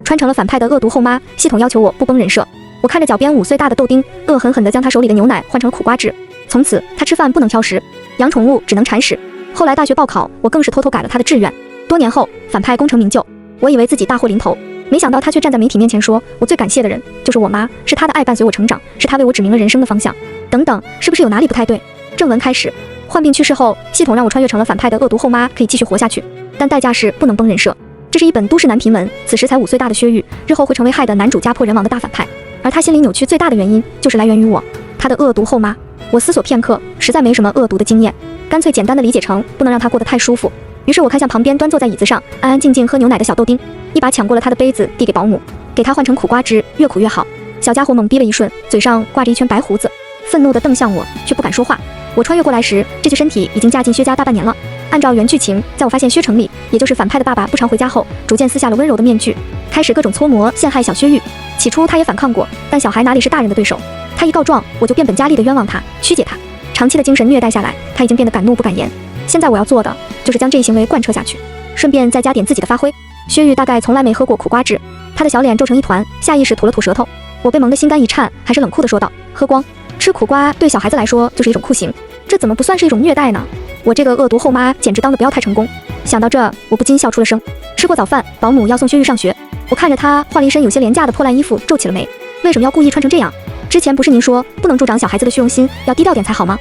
穿成了反派的恶毒后妈，系统要求我不崩人设。我看着脚边5岁大的豆丁，恶狠狠地将他手里的牛奶换成了苦瓜汁。从此他吃饭不能挑食，养宠物只能铲屎。后来大学报考，我更是偷偷改了他的志愿。多年后，反派功成名就，我以为自己大祸临头，没想到他却站在媒体面前说，我最感谢的人就是我妈，是她的爱伴随我成长，是她为我指明了人生的方向。等等，是不是有哪里不太对？正文开始，患病去世后，系统让我穿越成了反派的恶毒后妈，可以继续活下去，但代价是不能崩人设。这是一本都市男频文，此时才5岁大的薛玉，日后会成为害得男主家破人亡的大反派，而他心理扭曲最大的原因，就是来源于我，他的恶毒后妈。我思索片刻，实在没什么恶毒的经验，干脆简单的理解成不能让他过得太舒服。于是我看向旁边端坐在椅子上安安静静喝牛奶的小豆丁，一把抢过了他的杯子递给保姆，给他换成苦瓜汁，越苦越好。小家伙懵逼了一瞬，嘴上挂着一圈白胡子，愤怒地瞪向我，却不敢说话。我穿越过来时，这具身体已经嫁进薛家大半年了。按照原剧情，在我发现薛成礼，也就是反派的爸爸不常回家后，逐渐撕下了温柔的面具，开始各种搓磨陷害小薛玉。起初他也反抗过，但小孩哪里是大人的对手，他一告状，我就变本加厉地冤枉他，曲解他。长期的精神虐待下来，他已经变得敢怒不敢言。现在我要做的就是将这一行为贯彻下去，顺便再加点自己的发挥。薛玉大概从来没喝过苦瓜汁，他的小脸皱成一团，下意识吐了吐舌头。我被萌得心肝一颤，还是冷酷地说道：喝光。吃苦瓜对小孩子来说就是一种酷刑，这怎么不算是一种虐待呢？我这个恶毒后妈简直当得不要太成功。想到这，我不禁笑出了声。吃过早饭，保姆要送薛玉上学，我看着他换了一身有些廉价的破烂衣服，皱起了眉。为什么要故意穿成这样？之前不是您说不能助长小孩子的虚荣心，要低调点才好吗？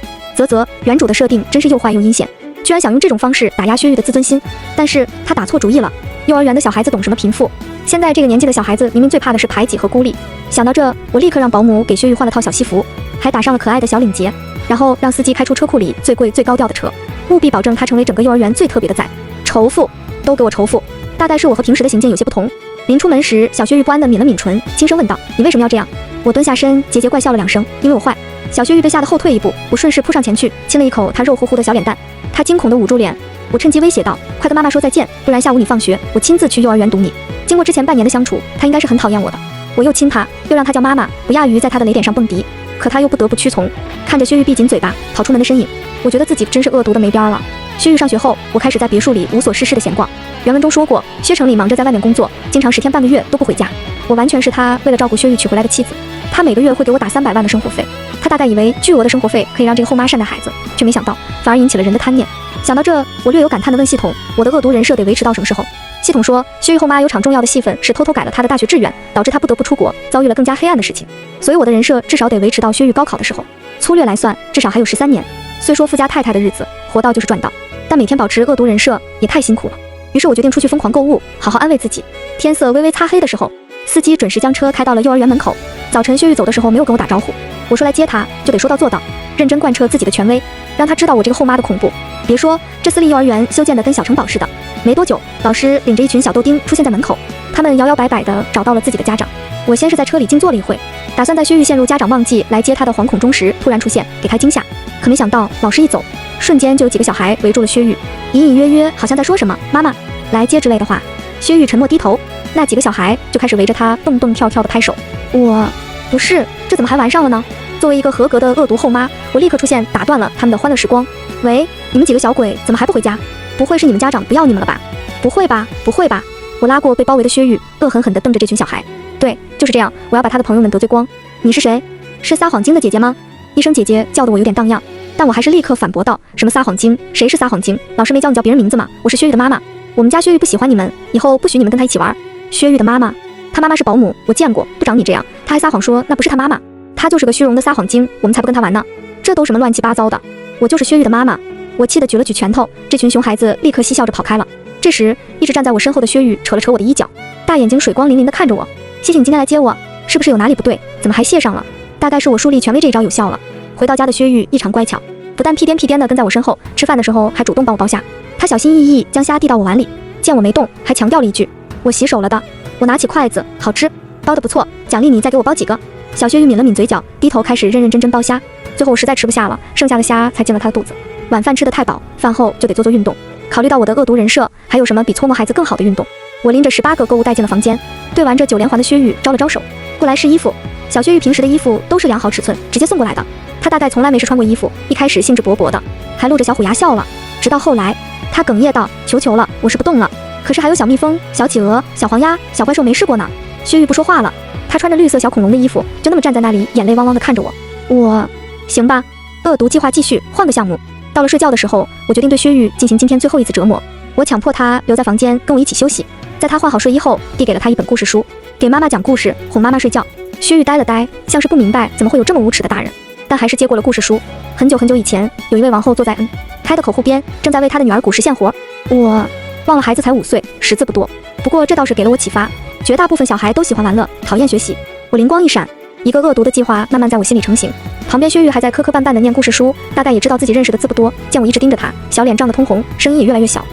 原主的设定真是又坏又阴险，居然想用这种方式打压薛玉的自尊心。但是他打错主意了，幼儿园的小孩子懂什么贫富？现在这个年纪的小孩子明明最怕的是排挤和孤立。想到这，我立刻让保姆给薛玉换了套小西服，还打上了可爱的小领结，然后让司机开出车库里最贵最高调的车，务必保证他成为整个幼儿园最特别的仔。仇富，都给我仇富！大概是我和平时的行径有些不同。临出门时，小薛玉不安地抿了抿唇，轻声问道：你为什么要这样？我蹲下身，桀桀怪笑了2声，因为我坏。小薛玉被吓得后退一步，我顺势扑上前去，亲了一口他肉乎乎的小脸蛋。他惊恐地捂住脸，我趁机威胁道：快跟妈妈说再见，不然下午你放学，我亲自去幼儿园堵你。经过之前半年的相处，他应该是很讨厌我的。我又亲他，又让他叫妈妈，不亚于在他的雷点上蹦迪，可他又不得不屈从。看着薛玉闭紧嘴巴跑出门的身影，我觉得自己真是恶毒的没边了。薛玉上学后，我开始在别墅里无所事事的闲逛。原文中说过，薛成礼忙着在外面工作，经常10天半个月都不回家。我完全是他为了照顾薛玉娶回来的妻子。他每个月会给我打300万的生活费，他大概以为巨额的生活费可以让这个后妈善待孩子，却没想到反而引起了人的贪念。想到这，我略有感叹地问系统，我的恶毒人设得维持到什么时候？系统说，薛玉后妈有场重要的戏份是偷偷改了他的大学志愿，导致他不得不出国，遭遇了更加黑暗的事情，所以我的人设至少得维持到薛玉高考的时候。粗略来算，至少还有13年。虽说富家太太的日子活到就是赚到，但每天保持恶毒人设也太辛苦了。于是我决定出去疯狂购物，好好安慰自己。天色微微擦黑的时候，司机准时将车开到了幼儿园门口。早晨薛玉走的时候没有跟我打招呼，我说来接他就得说到做到，认真贯彻自己的权威，让他知道我这个后妈的恐怖。别说这私立幼儿园修建的跟小城堡似的，没多久，老师领着一群小豆丁出现在门口，他们摇摇摆摆地找到了自己的家长。我先是在车里静坐了一会，打算在薛玉陷入家长忘记来接他的惶恐中时突然出现，给他惊吓。可没想到老师一走，瞬间就有几个小孩围住了薛玉，隐隐约约好像在说什么妈妈来接之类的话。薛玉沉默低头，那几个小孩就开始围着他蹦蹦跳跳的拍手。我不是，这怎么还玩上了呢？作为一个合格的恶毒后妈，我立刻出现打断了他们的欢乐时光。喂，你们几个小鬼怎么还不回家？不会是你们家长不要你们了吧？不会吧，不会吧！我拉过被包围的薛玉，恶狠狠地瞪着这群小孩。对，就是这样，我要把他的朋友们得罪光。你是谁？是撒谎精的姐姐吗？一声姐姐叫得我有点荡漾，但我还是立刻反驳道：什么撒谎精？谁是撒谎精？老师没叫你叫别人名字吗？我是薛玉的妈妈，我们家薛玉不喜欢你们，以后不许你们跟他一起玩。薛玉的妈妈，他妈妈是保姆，我见过，不长你这样。他还撒谎说那不是他妈妈，他就是个虚荣的撒谎精，我们才不跟他玩呢。这都什么乱七八糟的？我就是薛玉的妈妈。我气得举了举拳头，这群熊孩子立刻嬉笑着跑开了。这时一直站在我身后的薛玉扯了扯我的衣角，大眼睛水光粼粼地看着我。谢谢你今天来接我，是不是有哪里不对？怎么还谢上了？大概是我树立权威这一招有效了。回到家的薛玉异常乖巧，不但屁颠屁颠地跟在我身后，吃饭的时候还主动帮我剥虾。他小心翼翼将虾递到我碗里，见我没动，还强调了一句：我洗手了的。我拿起筷子，好吃，包得不错，奖励你再给我包几个。小薛玉抿了抿嘴角，低头开始认认真真剥虾。最后我实在吃不下了，剩下的虾才进了他的肚子。晚饭吃得太饱，饭后就得做运动。考虑到我的恶毒人设，还有什么比搓磨孩子更好的运动？我拎着18个购物袋进了房间，对玩着9连环的薛玉招了招手，过来试衣服。小薛玉平时的衣服都是量好尺寸直接送过来的，他大概从来没试穿过衣服，一开始兴致勃勃的，还露着小虎牙笑了。直到后来，他哽咽道：求求了，我是不动了，可是还有小蜜蜂、小企鹅、小黄鸭、小怪兽没试过呢。薛玉不说话了，他穿着绿色小恐龙的衣服，就那么站在那里，眼泪汪汪地看着我。行吧，恶毒计划继续，换个项目。到了睡觉的时候，我决定对薛玉进行今天最后一次折磨。我强迫他留在房间跟我一起休息，在他换好睡衣后，递给了他一本故事书，给妈妈讲故事，哄妈妈睡觉。薛玉呆了呆，像是不明白怎么会有这么无耻的大人，但还是接过了故事书。很久很久以前，有一位王后坐在开的口户边，正在为她的女儿古时献活。我忘了孩子才5岁，识字不多，不过这倒是给了我启发。绝大部分小孩都喜欢玩乐，讨厌学习。我灵光一闪，一个恶毒的计划慢慢在我心里成型。旁边薛玉还在磕磕绊绊地念故事书，大概也知道自己认识的字不多，见我一直盯着他，小脸涨得通红，声音也越来越小。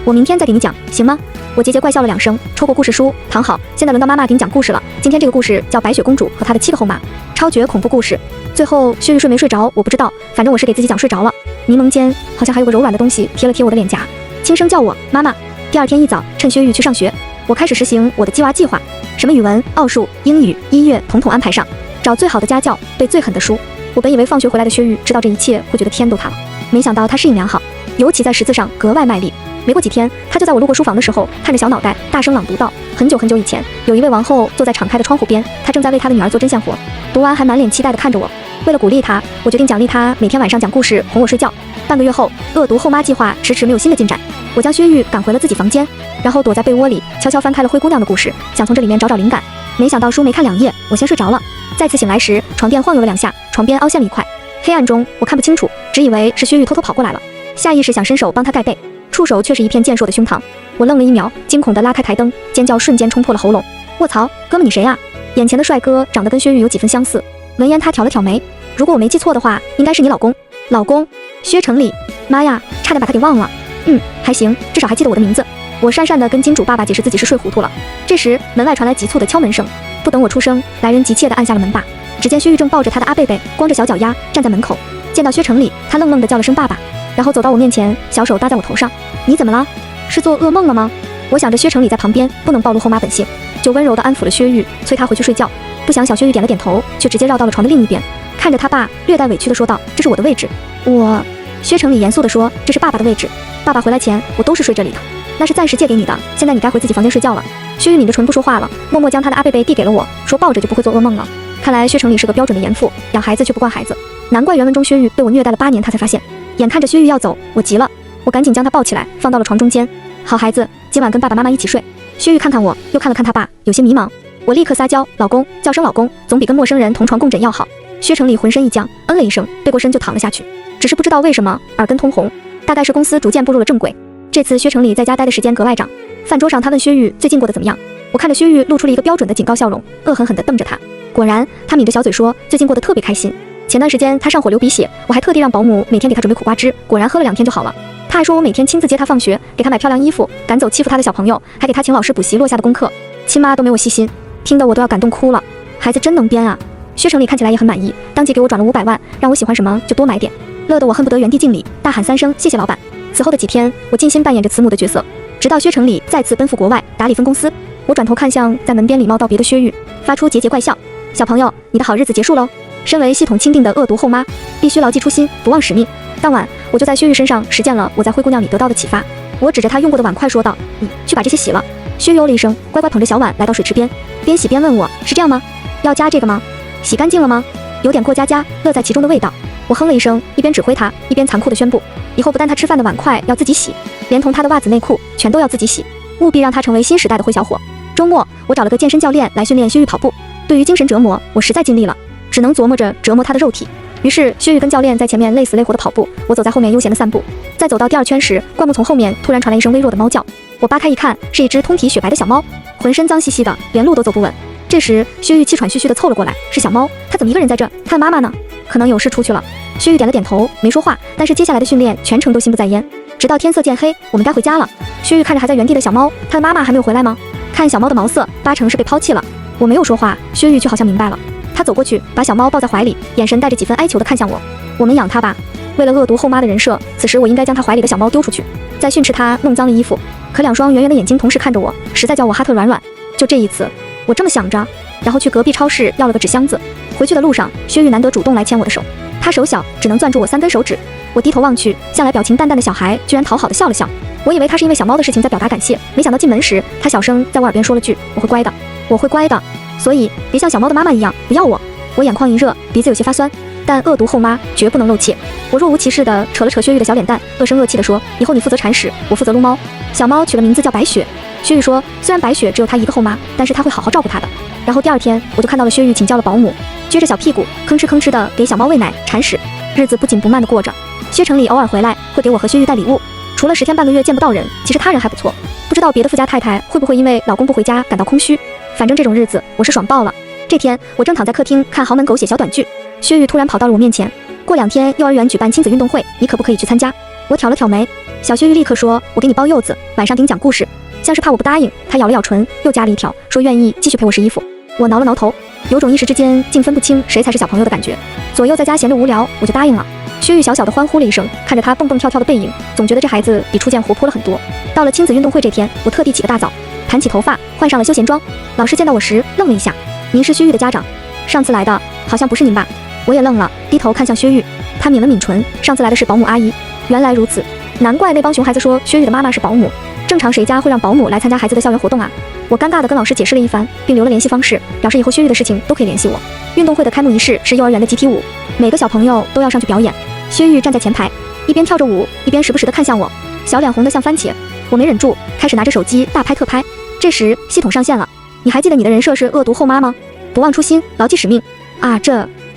我明天再给你讲，行吗？我桀桀怪笑了2声，抽过故事书，躺好。现在轮到妈妈给你讲故事了。今天这个故事叫《白雪公主和她的7个后妈》，超绝恐怖故事。最后薛玉睡没睡着我不知道，反正我是给自己讲睡着了。迷蒙间好像还有个柔软的东西贴了贴我的脸颊，轻声叫我妈妈。第2天一早，趁薛玉去上学，我开始实行我的鸡娃计划，什么语文、奥数、英语、音乐统统安排上，找最好的家教，背最狠的书。我本以为放学回来的薛玉知道这一切会觉得天都塌了，没想到他适应良好，尤其在识字上格外卖力。没过几天，他就在我路过书房的时候，探着小脑袋大声朗读道：很久很久以前，有一位王后坐在敞开的窗户边，她正在为她的女儿做针线活。读完还满脸期待地看着我。为了鼓励她，我决定奖励她每天晚上讲故事哄我睡觉。半个月后，恶毒后妈计划迟迟没有新的进展，我将薛玉赶回了自己房间，然后躲在被窝里悄悄翻开了灰姑娘的故事，想从这里面找找灵感。没想到书没看2页，我先睡着了。再次醒来时，床垫晃悠了2下，床边凹陷了一块。黑暗中我看不清楚，只以为是薛玉偷偷跑过来了，下意识想伸手帮他盖被，触手却是一片健硕的胸膛。我愣了1秒，惊恐地拉开台灯，尖叫瞬间冲破了喉咙。卧槽，哥们你谁呀？眼前的帅哥长得跟薛玉有几分相似。闻言他挑了挑眉，如果我没记错的话，应该是你老公。老公？薛成礼。妈呀，差点把他给忘了。还行，至少还记得我的名字。我讪讪地跟金主爸爸解释自己是睡糊涂了。这时门外传来急促的敲门声，不等我出声，来人急切地按下了门把。只见薛玉正抱着他的阿贝贝，光着小脚丫站在门口。见到薛成礼，他愣愣地叫了声爸爸，然后走到我面前，小手搭在我头上。你怎么了？是做噩梦了吗？我想着薛成礼在旁边，不能暴露后妈本性，就温柔地安抚了薛玉，催他回去睡觉。不想小薛玉点了点头，却直接绕到了床的另一边，看着他爸，略带委屈地说道：这是我的位置。薛成礼严肃地说：这是爸爸的位置，爸爸回来前我都是睡这里的，那是暂时借给你的，现在你该回自己房间睡觉了。薛玉抿着唇不说话了，默默将他的阿贝贝递给了我，说抱着就不会做噩梦了。看来薛成礼是个标准的严父，养孩子却不惯孩子，难怪原文中薛玉被我虐待了8年，他才发现。眼看着薛玉要走，我急了，我赶紧将他抱起来放到了床中间。好孩子，今晚跟爸爸妈妈一起睡。薛玉看看我，又看了看他爸，有些迷茫。我立刻撒娇，老公，叫声老公总比跟陌生人同床共枕要好。薛成礼浑身一僵，嗯了一声，背过身就躺了下去。只是不知道为什么耳根通红，大概是公司逐渐步入了正轨。这次薛成礼在家待的时间格外长。饭桌上他问薛玉最近过得怎么样，我看着薛玉露出了一个标准的警告笑容，恶狠狠地瞪着他。果然他抿着小嘴说最近过得特别开心。前段时间他上火流鼻血，我还特地让保姆每天给他准备苦瓜汁，果然喝了2天就好了。他还说我每天亲自接他放学，给他买漂亮衣服，赶走欺负他的小朋友，还给他请老师补习落下的功课，亲妈都没有细心，听得我都要感动哭了。孩子真能编啊。薛成礼看起来也很满意，当即给我转了500万，让我喜欢什么就多买点，乐得我恨不得原地敬礼，大喊3声谢谢老板。此后的几天，我尽心扮演着慈母的角色，直到薛成礼再次奔赴国外打理分公司。我转头看向在门边礼貌道别的薛玉，发出桀桀怪笑。小朋友，你的好日子结束喽。身为系统钦定的恶毒后妈，必须牢记初心，不忘使命。当晚我就在薛玉身上实践了我在灰姑娘里得到的启发。我指着她用过的碗筷说道：你去把这些洗了。薛玉哦了一声，乖乖捧着小碗来到水池边，边洗边问我是这样吗？要加这个吗？洗干净了吗？有点过家，乐在其中的味道。我哼了一声，一边指挥他，一边残酷地宣布，以后不但他吃饭的碗筷要自己洗，连同他的袜子内裤全都要自己洗，务必让他成为新时代的灰小伙。周末我找了个健身教练来训练薛玉跑步，对于精神折磨我实在尽力了，只能琢磨着折磨他的肉体。于是薛玉跟教练在前面累死累活的跑步，我走在后面悠闲的散步。在走到第2圈时，灌木丛后面突然传来一声微弱的猫叫，我扒开一看，是一只通体雪白的小猫，浑身脏兮兮的，连路都走不稳。这时薛玉气喘吁吁地凑了过来，是小猫，他怎么一个人在这？他的妈妈呢？可能有事出去了。薛玉点了点头，没说话，但是接下来的训练全程都心不在焉。直到天色渐黑，我们该回家了。薛玉看着还在原地的小猫，他的妈妈还没有回来吗？看小猫的毛色，8成是被抛弃了。我没有说话，薛玉却好像明白了，他走过去把小猫抱在怀里，眼神带着几分哀求地看向我。我们养它吧，为了恶毒后妈的人设，此时我应该将他怀里的小猫丢出去，再训斥他弄脏了衣服。可2双圆圆的眼睛同时看着我，实在叫我哈特软软。就这一次，我这么想着，然后去隔壁超市要了个纸箱子。回去的路上，薛玉难得主动来牵我的手，他手小，只能攥住我3根手指。我低头望去，向来表情淡淡的小孩居然讨好的笑了笑。我以为他是因为小猫的事情在表达感谢，没想到进门时他小声在我耳边说了句：“我会乖的，我会乖的。”所以别像小猫的妈妈一样不要我。我眼眶一热，鼻子有些发酸，但恶毒后妈绝不能露怯。我若无其事地扯了扯薛玉的小脸蛋，恶声恶气地说：“以后你负责铲屎，我负责撸猫。”小猫取了名字叫白雪。薛玉说：“虽然白雪只有她一个后妈，但是她会好好照顾她的。”然后第二天我就看到了薛玉请教了保姆，撅着小屁股吭哧吭哧地给小猫喂奶铲屎，日子不紧不慢地过着。薛成礼偶尔回来会给我和薛玉带礼物，除了10天半个月见不到人，其实他人还不错。不知道别的富家太太会不会因为老公不回家感到空虚，反正这种日子我是爽爆了。这天我正躺在客厅看豪门狗血小短剧，薛玉突然跑到了我面前，过2天幼儿园举办亲子运动会，你可不可以去参加？我挑了挑眉，小薛玉立刻说：“我给你包柚子，晚上给你讲故事。”像是怕我不答应，他咬了咬唇，又加了一条，说愿意继续陪我试衣服。我挠了挠头，有种一时之间竟分不清谁才是小朋友的感觉。左右在家闲着无聊，我就答应了。薛玉小小的欢呼了一声，看着他蹦蹦跳跳的背影，总觉得这孩子比初见活泼了很多。到了亲子运动会这天，我特地起个大早，盘起头发，换上了休闲装。老师见到我时愣了一下：“您是薛玉的家长？上次来的好像不是您吧？”我也愣了，低头看向薛玉，他抿了抿唇，上次来的是保姆阿姨。原来如此，难怪那帮熊孩子说薛玉的妈妈是保姆，正常谁家会让保姆来参加孩子的校园活动啊？我尴尬地跟老师解释了一番，并留了联系方式，表示以后薛玉的事情都可以联系我。运动会的开幕仪式是幼儿园的集体舞，每个小朋友都要上去表演。薛玉站在前排，一边跳着舞，一边时不时地看向我，小脸红得像番茄。我没忍住，开始拿着手机大拍特拍。这时系统上线了，你还记得你的人设是恶毒后妈吗？不忘初心，牢记使命啊！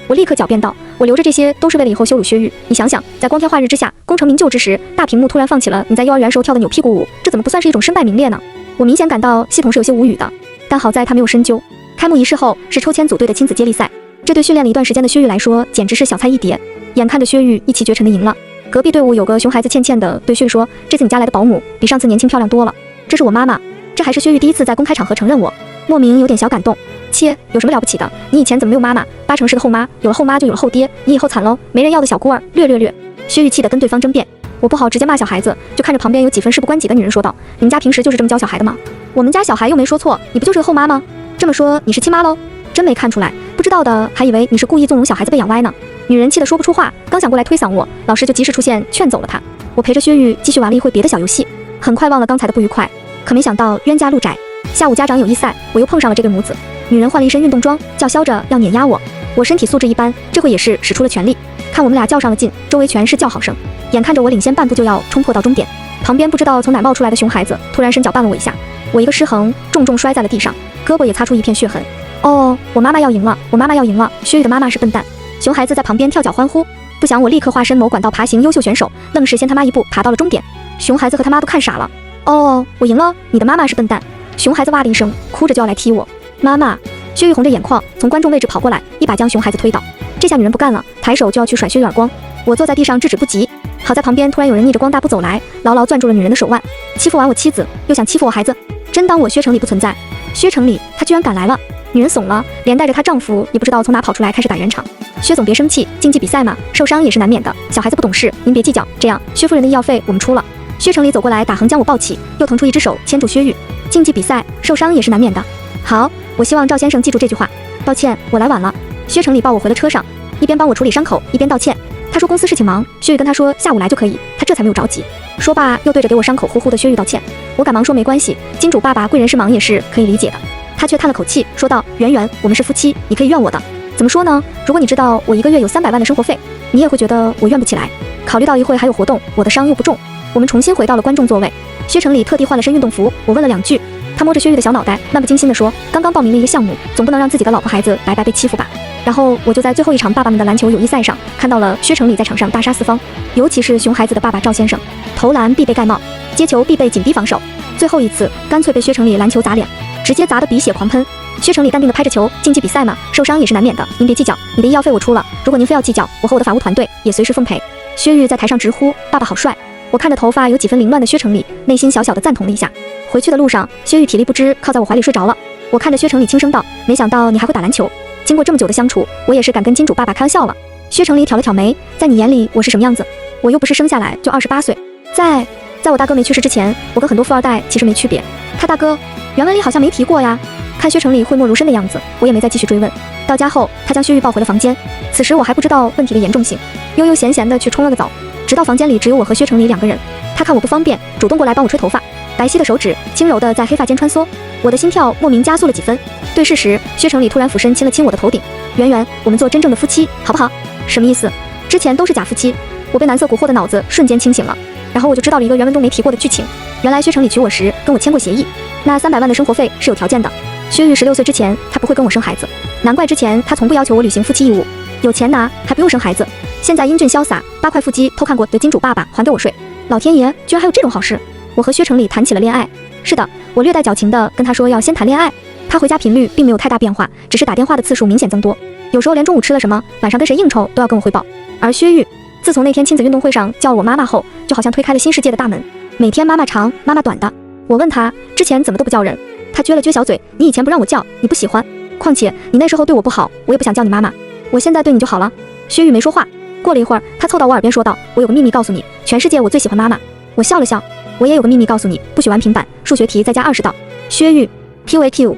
我立刻狡辩道，我留着这些都是为了以后羞辱薛玉。你想想，在光天化日之下，功成名就之时，大屏幕突然放起了你在幼儿园时候跳的扭屁股舞，这怎么不算是一种身败名裂呢？我明显感到系统是有些无语的，但好在他没有深究。开幕仪式后是抽签组队的亲子接力赛，这对训练了一段时间的薛玉来说简直是小菜一碟。眼看着薛玉一骑绝尘的赢了，隔壁队伍有个熊孩子欠欠的对薛玉说：“这次你家来的保姆比上次年轻漂亮多了。”这是我妈妈，这还是薛玉第一次在公开场合承认我，莫名有点小感动。切，有什么了不起的？你以前怎么没有妈妈？80%是的后妈，有了后妈就有了后爹，你以后惨喽，没人要的小孤儿。略。薛玉气得跟对方争辩，我不好直接骂小孩子，就看着旁边有几分事不关己的女人说道：“你们家平时就是这么教小孩的吗？我们家小孩又没说错，你不就是个后妈吗？这么说你是亲妈喽？真没看出来，不知道的还以为你是故意纵容小孩子被养歪呢。”女人气得说不出话，刚想过来推搡我，老师就及时出现劝走了她。我陪着薛玉继续玩了一会别的小游戏，很快忘了刚才的不愉快。可没想到冤家路窄，下午家长友谊赛，我又碰上了这对母子。女人换了一身运动装，叫嚣着要碾压我。我身体素质一般，这回也是使出了全力。看我们俩较上了劲，周围全是叫好声。眼看着我领先半步就要冲破到终点，旁边不知道从哪冒出来的熊孩子突然伸脚绊了我一下，我一个失衡，重重摔在了地上，胳膊也擦出一片血痕。哦，我妈妈要赢了，我妈妈要赢了！薛玉的妈妈是笨蛋。熊孩子在旁边跳脚欢呼，不想我立刻化身某管道爬行优秀选手，愣是先他妈一步爬到了终点。熊孩子和他妈都看傻了。哦，我赢了，你的妈妈是笨蛋。熊孩子哇的一声，哭着就要来踢我。妈妈！薛玉红着眼眶从观众位置跑过来，一把将熊孩子推倒。这下女人不干了，抬手就要去甩薛玉耳光。我坐在地上制止不及，好在旁边突然有人逆着光大步走来，牢牢攥住了女人的手腕。欺负完我妻子，又想欺负我孩子，真当我薛成礼不存在？薛成礼，他居然敢来了！女人怂了，连带着她丈夫也不知道从哪跑出来，开始打圆场。薛总别生气，竞技比赛嘛，受伤也是难免的。小孩子不懂事，您别计较。这样，薛夫人的医药费我们出了。薛成礼走过来，打横将我抱起，又腾出一只手牵住薛玉。竞技比赛，受伤也是难免的。好，我希望赵先生记住这句话。抱歉，我来晚了。薛成礼抱我回了车上，一边帮我处理伤口，一边道歉。他说公司事情忙，薛玉跟他说下午来就可以，他这才没有着急。说罢，又对着给我伤口呼呼的薛玉道歉。我赶忙说没关系，金主爸爸贵人是忙也是可以理解的。他却叹了口气，说道：“圆圆，我们是夫妻，你可以怨我的。怎么说呢？如果你知道我一个月有300万的生活费，你也会觉得我怨不起来。考虑到一会还有活动，我的伤又不重，我们重新回到了观众座位。薛成礼特地换了身运动服，我问了2句。他摸着薛玉的小脑袋，漫不经心地说：刚刚报名了一个项目，总不能让自己的老婆孩子白白被欺负吧。然后我就在最后一场爸爸们的篮球友谊赛上，看到了薛成礼在场上大杀四方，尤其是熊孩子的爸爸赵先生，投篮必备盖帽，接球必备紧逼防守，最后一次干脆被薛成礼篮球砸脸，直接砸得鼻血狂喷。薛成礼淡定地拍着球，竞技比赛嘛，受伤也是难免的，您别计较，你的医药费我出了，如果您非要计较，我和我的法务团队也随时奉陪。薛玉在台上直呼爸爸好帅，我看着头发有几分凌乱的薛成礼，内心小小的赞同了一下。回去的路上，薛玉体力不支，靠在我怀里睡着了。我看着薛成礼轻声道：没想到你还会打篮球。经过这么久的相处，我也是敢跟金主爸爸开玩笑了。薛成礼挑了挑眉，在你眼里我是什么样子？我又不是生下来就28岁。在我大哥没去世之前，我跟很多富二代其实没区别。他大哥原文里好像没提过呀。看薛成礼讳莫如深的样子，我也没再继续追问。到家后，他将薛玉抱回了房间。此时我还不知道问题的严重性，悠悠闲闲的去冲了个澡。直到房间里只有我和薛成礼2个人。他看我不方便，主动过来帮我吹头发，白皙的手指轻柔地在黑发间穿梭，我的心跳莫名加速了几分。对视时，薛成礼突然俯身亲了亲我的头顶。圆圆，我们做真正的夫妻，好不好？什么意思？之前都是假夫妻。我被蓝色蛊惑的脑子瞬间清醒了，然后我就知道了一个原文中没提过的剧情。原来薛成礼娶我时跟我签过协议，那300万的生活费是有条件的。薛玉16岁之前他不会跟我生孩子，难怪之前他从不要求我履行夫妻义务，有钱拿还不用生孩子。现在英俊潇洒，8块腹肌偷看过的金主爸爸还给我睡，老天爷居然还有这种好事！我和薛成礼谈起了恋爱。是的，我略带矫情的跟他说要先谈恋爱。他回家频率并没有太大变化，只是打电话的次数明显增多，有时候连中午吃了什么，晚上跟谁应酬都要跟我汇报。而薛玉自从那天亲子运动会上叫了我妈妈后，就好像推开了新世界的大门，每天妈妈长妈妈短的。我问他之前怎么都不叫人，他撅了撅小嘴，你以前不让我叫，你不喜欢，况且你那时候对我不好，我也不想叫你妈妈，我现在对你就好了。薛玉没说话，过了一会儿，他凑到我耳边说道，我有个秘密告诉你，全世界我最喜欢妈妈。我笑了笑，我也有个秘密告诉你，不许玩平板，数学题再加20道。薛玉 QAQ，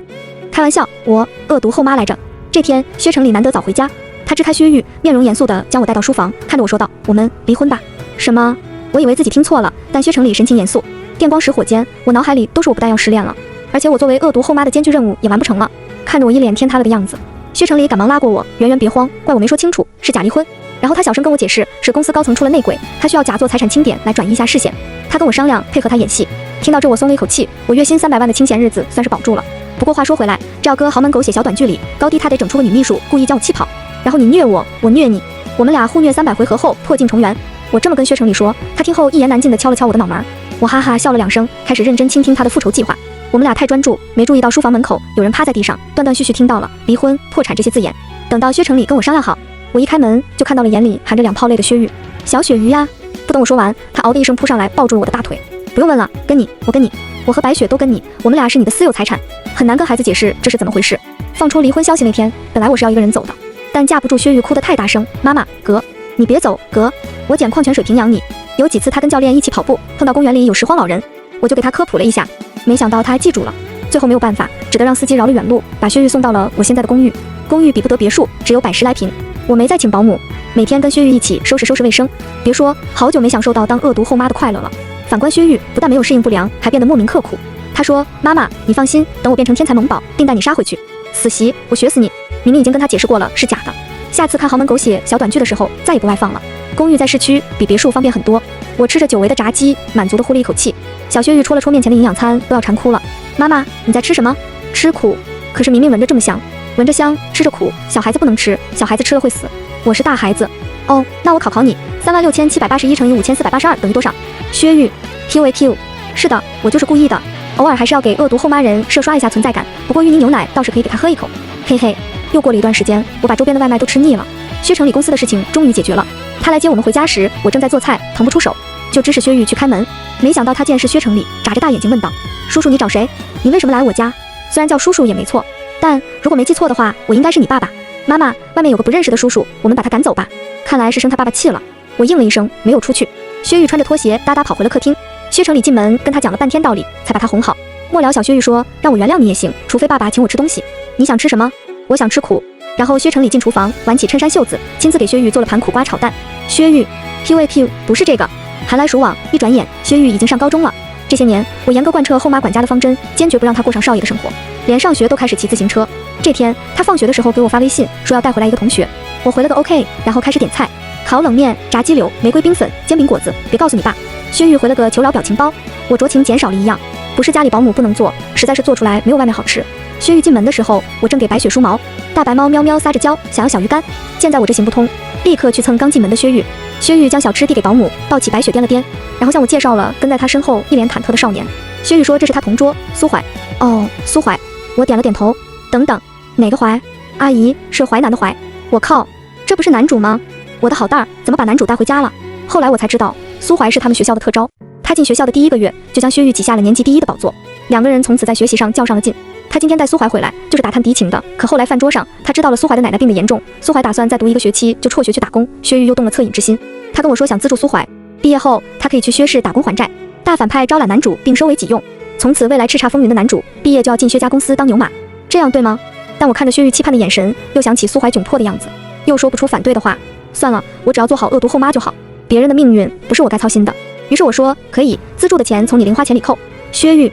开玩笑，我恶毒后妈来着。这天薛成礼难得早回家，他支开薛玉，面容严肃地将我带到书房，看着我说道，我们离婚吧。什么？我以为自己听错了，但薛成礼神情严肃，电光石火间，我脑海里都是我不但要失恋了，而且我作为恶毒后妈的艰巨任务也完不成了。看着我一脸天塌了的样子，薛成礼赶忙拉过我，圆圆别慌，怪我没说清楚，是假离婚。然后他小声跟我解释，是公司高层出了内鬼，他需要假做财产清点来转移一下视线。他跟我商量配合他演戏。听到这我松了一口气，我月薪300万的清闲日子算是保住了。不过话说回来，这要搁豪门狗血小短剧里，高低他得整出个女秘书故意将我气跑，然后你虐我，我虐你，我们俩互虐300回合后破镜重圆。我这么跟薛成礼说，他听后一言难尽地敲了敲我的脑门，我哈哈笑了2声，开始认真倾听他的复仇计划。我们俩太专注，没注意到书房门口有人趴在地上，断断续续听到了离婚、破产这些字眼。等到薛成礼跟我商量好，我一开门就看到了眼里含着2泡泪的薛玉，小鳕鱼呀！不等我说完，他嗷的一声扑上来抱住了我的大腿。不用问了，跟你，我跟你，我和白雪都跟你，我们俩是你的私有财产。很难跟孩子解释这是怎么回事。放出离婚消息那天，本来我是要一个人走的，但架不住薛玉哭得太大声，妈妈，哥，你别走，哥，我捡矿泉水瓶养你。有几次他跟教练一起跑步，碰到公园里有拾荒老人，我就给他科普了一下，没想到他还记住了。最后没有办法，只得让司机绕了远路，把薛玉送到了我现在的公寓。公寓比不得别墅，只有110来平。我没再请保姆，每天跟薛玉一起收拾卫生。别说好久没享受到当恶毒后妈的快乐了。反观薛玉，不但没有适应不良，还变得莫名刻苦。他说，妈妈，你放心，等我变成天才萌宝，定带你杀回去。死席，我学死你！明明已经跟他解释过了，是假的。下次看豪门狗血小短剧的时候，再也不外放了。公寓在市区，比别墅方便很多。我吃着久违的炸鸡，满足地呼了一口气。小薛玉戳了戳面前的营养餐，都要馋哭了。妈妈，你在吃什么？吃苦，可是明明闻着这么香。闻着香，吃着苦，小孩子不能吃，小孩子吃了会死。我是大孩子。哦，那我考考你，36781乘以5482等于多少？薛玉 QAQ， 是的，我就是故意的，偶尔还是要给恶毒后妈人射刷一下存在感。不过芋泥牛奶倒是可以给他喝一口。嘿嘿，又过了一段时间，我把周边的外卖都吃腻了。薛成礼公司的事情终于解决了。他来接我们回家时，我正在做菜，腾不出手，就指使薛玉去开门。没想到他见是薛成礼，眨着大眼睛问道：“叔叔，你找谁？你为什么来我家？虽然叫叔叔也没错，但如果没记错的话，我应该是你爸爸。妈妈，外面有个不认识的叔叔，我们把他赶走吧。”看来是生他爸爸气了。我应了一声，没有出去。薛玉穿着拖鞋哒哒跑回了客厅。薛成礼进门跟他讲了半天道理，才把他哄好。末了，小薛玉说：“让我原谅你也行，除非爸爸请我吃东西。你想吃什么？我想吃苦。”然后薛成礼进厨房，挽起衬衫袖子，亲自给薛玉做了盘苦瓜炒蛋。薛玉 QAQ， 不是这个。寒来暑往，一转眼，薛玉已经上高中了。这些年，我严格贯彻后妈管家的方针，坚决不让他过上少爷的生活，连上学都开始骑自行车。这天，他放学的时候给我发微信，说要带回来一个同学。我回了个 OK， 然后开始点菜，烤冷面、炸鸡柳、玫瑰冰粉、煎饼果子，别告诉你爸。薛玉回了个求饶表情包，我酌情减少了一样，不是家里保姆不能做，实在是做出来没有外面好吃。薛玉进门的时候，我正给白雪梳毛，大白猫喵喵撒着娇，想要小鱼干。见在我这行不通，立刻去蹭刚进门的薛玉。薛玉将小吃递给保姆，抱起白雪掂了掂，然后向我介绍了跟在他身后一脸忐忑的少年。薛玉说这是他同桌苏怀。哦，苏怀，我点了点头。等等，哪个怀？阿姨，是淮南的淮。我靠，这不是男主吗？我的好蛋儿，怎么把男主带回家了？后来我才知道，苏怀是他们学校的特招。他进学校的第1个月，就将薛玉挤下了年级第1的宝座，两个人从此在学习上较上了劲。他今天带苏怀回来，就是打探敌情的。可后来饭桌上，他知道了苏怀的奶奶病得严重，苏怀打算再读1个学期就辍学去打工。薛玉又动了恻隐之心，他跟我说想资助苏怀，毕业后他可以去薛氏打工还债。大反派招揽男主并收为己用，从此未来叱咤风云的男主毕业就要进薛家公司当牛马，这样对吗？但我看着薛玉期盼的眼神，又想起苏怀窘迫的样子，又说不出反对的话。算了，我只要做好恶毒后妈就好。别人的命运不是我该操心的。于是我说可以，资助的钱从你零花钱里扣。薛玉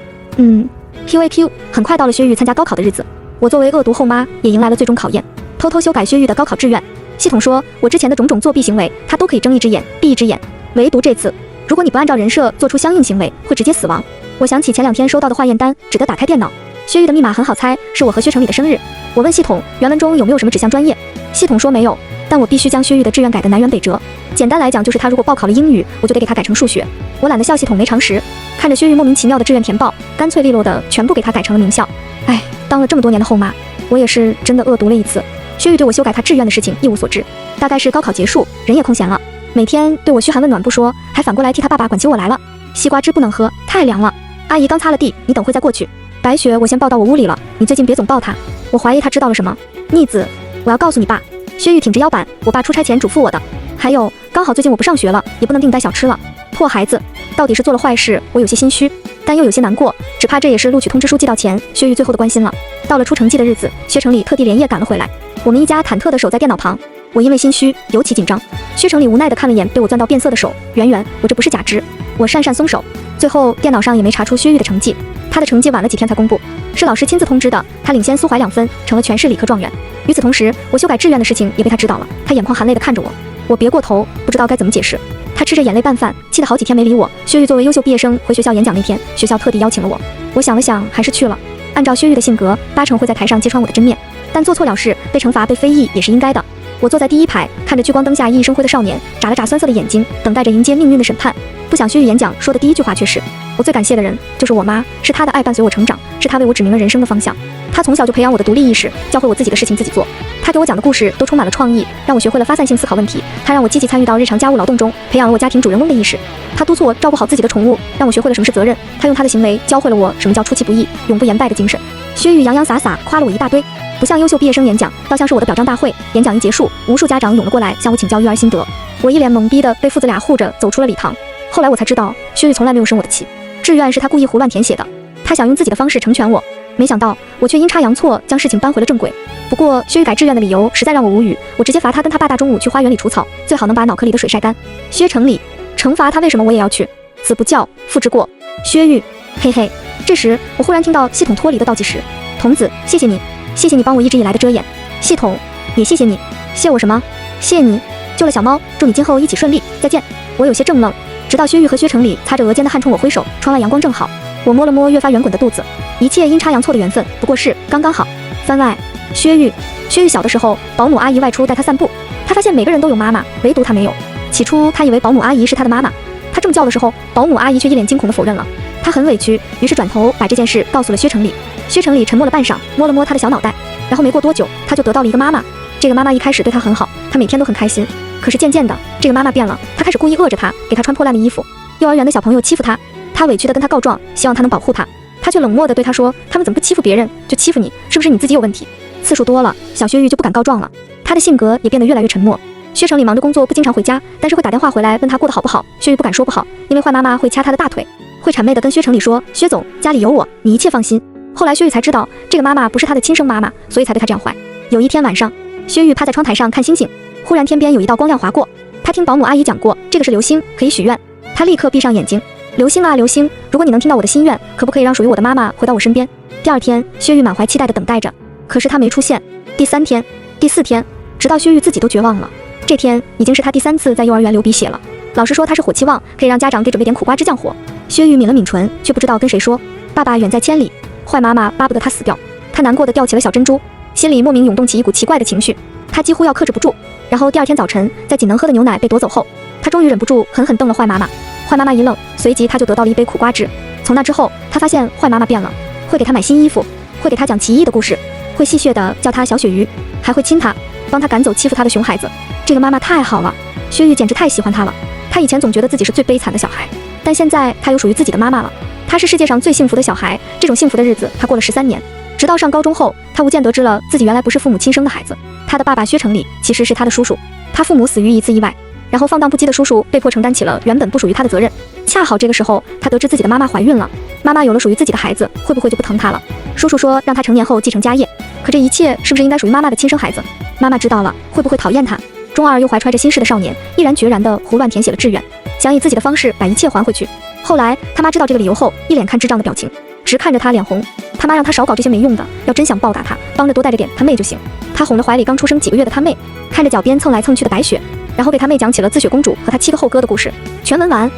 ，QAQ， 很快到了薛玉参加高考的日子，我作为恶毒后妈也迎来了最终考验，偷偷修改薛玉的高考志愿。系统说我之前的种种作弊行为，他都可以睁一只眼闭一只眼，唯独这次，如果你不按照人设做出相应行为，会直接死亡。我想起前2天收到的化验单，只得打开电脑。薛玉的密码很好猜，是我和薛成礼的生日。我问系统原文中有没有什么指向专业，系统说没有，但我必须将薛玉的志愿改得南辕北辙。简单来讲，就是他如果报考了英语，我就得给他改成数学。我懒得笑系统没常识，看着薛玉莫名其妙的志愿填报，干脆利落的全部给他改成了名校。哎，当了这么多年的后妈，我也是真的恶毒了一次。薛玉对我修改他志愿的事情一无所知，大概是高考结束，人也空闲了，每天对我嘘寒问暖不说，还反过来替他爸爸管起我来了。西瓜汁不能喝，太凉了。阿姨刚擦了地，你等会再过去。白雪，我先抱到我屋里了，你最近别总抱他。我怀疑他知道了什么。逆子，我要告诉你爸。薛玉挺直腰板，我爸出差前嘱咐我的。还有，刚好最近我不上学了，也不能给你带小吃了。破孩子，到底是做了坏事，我有些心虚，但又有些难过，只怕这也是录取通知书寄到前，薛玉最后的关心了。到了出成绩的日子，薛成礼特地连夜赶了回来，我们一家忐忑地守在电脑旁。我因为心虚，尤其紧张。薛成礼无奈地看了眼被我攥到变色的手，圆圆，我这不是假肢。我讪讪松手，最后电脑上也没查出薛玉的成绩，他的成绩晚了几天才公布，是老师亲自通知的，他领先苏怀2分，成了全市理科状元。与此同时，我修改志愿的事情也被他知道了，他眼眶含泪地看着我，我别过头，不知道该怎么解释。他吃着眼泪拌饭，气得好几天没理我。薛玉作为优秀毕业生回学校演讲那天，学校特地邀请了我，我想了想，还是去了。按照薛玉的性格，8成会在台上揭穿我的真面，但做错了事被惩罚被非议也是应该的。我坐在第1排，看着聚光灯下熠熠生辉的少年，眨了眨酸涩的眼睛，等待着迎接命运的审判。不想薛玉演讲说的第1句话却是：我最感谢的人就是我妈，是她的爱伴随我成长，是她为我指明了人生的方向。她从小就培养我的独立意识，教会我自己的事情自己做。她给我讲的故事都充满了创意，让我学会了发散性思考问题。她让我积极参与到日常家务劳动中，培养了我家庭主人翁的意识。她督促我照顾好自己的宠物，让我学会了什么是责任。她用她的行为教会了我什么叫出其不意、永不言败的精神。薛玉洋洋洒洒夸了我一大堆，不像优秀毕业生演讲，倒像是我的表彰大会。演讲一结束，无数家长涌了过来向我请教育儿心得。我一脸懵逼的被父子俩护着走出了礼堂。后来我才知道，薛玉从来没有生我的气，志愿是他故意胡乱填写的，他想用自己的方式成全我。没想到我却阴差阳错将事情搬回了正轨。不过薛玉改志愿的理由实在让我无语，我直接罚他跟他爸大中午去花园里除草，最好能把脑壳里的水晒干。薛成礼，惩罚他为什么我也要去？子不教，父之过。薛玉，嘿嘿。这时我忽然听到系统脱离的倒计时。童子，谢谢你，谢谢你帮我一直以来的遮掩。系统，也谢谢你。谢我什么？谢你救了小猫，祝你今后一起顺利，再见。我有些怔愣，直到薛玉和薛成礼擦着额间的汗冲我挥手，窗外阳光正好。我摸了摸越发圆滚的肚子，一切阴差阳错的缘分，不过是刚刚好。番外，薛玉小的时候，保姆阿姨外出带他散步，他发现每个人都有妈妈，唯独他没有。起初他以为保姆阿姨是他的妈妈，他这么叫的时候，保姆阿姨却一脸惊恐地否认了。他很委屈，于是转头把这件事告诉了薛成礼。薛成礼沉默了半晌，摸了摸他的小脑袋，然后没过多久，他就得到了一个妈妈。这个妈妈一开始对他很好，他每天都很开心。可是渐渐的，这个妈妈变了，她开始故意饿着他，给他穿破烂的衣服。幼儿园的小朋友欺负他，他委屈地跟他告状，希望他能保护他。他却冷漠地对他说：他们怎么不欺负别人，就欺负你，是不是你自己有问题？次数多了，小薛玉就不敢告状了，他的性格也变得越来越沉默。薛成礼忙着工作，不经常回家，但是会打电话回来问他过得好不好。薛玉不敢说不好，因为坏妈妈会掐他的大腿，会谄媚地跟薛成礼说：薛总，家里有我，你一切放心。后来薛玉才知道，这个妈妈不是他的亲生妈妈，所以才对他这样坏。有一天晚上，薛玉趴在窗台上看星星，忽然天边有一道光亮划过，他听保姆阿姨讲过，这个是流星，可以许愿。他立刻闭上眼睛，流星啊流星，如果你能听到我的心愿，可不可以让属于我的妈妈回到我身边？第二天，薛玉满怀期待地等待着，可是他没出现。第3天、第4天，直到薛玉自己都绝望了。这天已经是他第3次在幼儿园流鼻血了。老师说他是火气旺，可以让家长给准备点苦瓜汁降火。薛玉抿了抿唇，却不知道跟谁说。爸爸远在千里，坏妈妈巴不得他死掉。他难过地吊起了小珍珠，心里莫名涌动起一股奇怪的情绪，他几乎要克制不住。然后第2天早晨，在仅能喝的牛奶被夺走后，他终于忍不住狠狠瞪了坏妈妈。坏妈妈一愣，随即他就得到了一杯苦瓜汁。从那之后，他发现坏妈妈变了，会给他买新衣服，会给他讲奇异的故事，会戏谑地叫他小鳕鱼，还会亲他，帮他赶走欺负他的熊孩子。这个妈妈太好了，薛玉简直太喜欢她了。他以前总觉得自己是最悲惨的小孩，但现在他有属于自己的妈妈了。他是世界上最幸福的小孩，这种幸福的日子他过了13年。直到上高中后，他无间得知了自己原来不是父母亲生的孩子，他的爸爸薛成礼其实是他的叔叔，他父母死于一次意外，然后放荡不羁的叔叔被迫承担起了原本不属于他的责任。恰好这个时候，他得知自己的妈妈怀孕了，妈妈有了属于自己的孩子，会不会就不疼他了？叔叔说让他成年后继承家业，可这一切是不是应该属于妈妈的亲生孩子？妈妈知道了，会不会讨厌他？中二又怀揣着心事的少年，毅然决然地胡乱填写了志愿，想以自己的方式把一切还回去。后来他妈知道这个理由后，一脸看智障的表情，直看着他脸红。他妈让他少搞这些没用的，要真想报答他，帮着多带着点他妹就行。他哄着怀里刚出生几个月的他妹，看着脚边蹭来蹭去的白雪，然后给他妹讲起了自雪公主和她7个后哥的故事。全文完。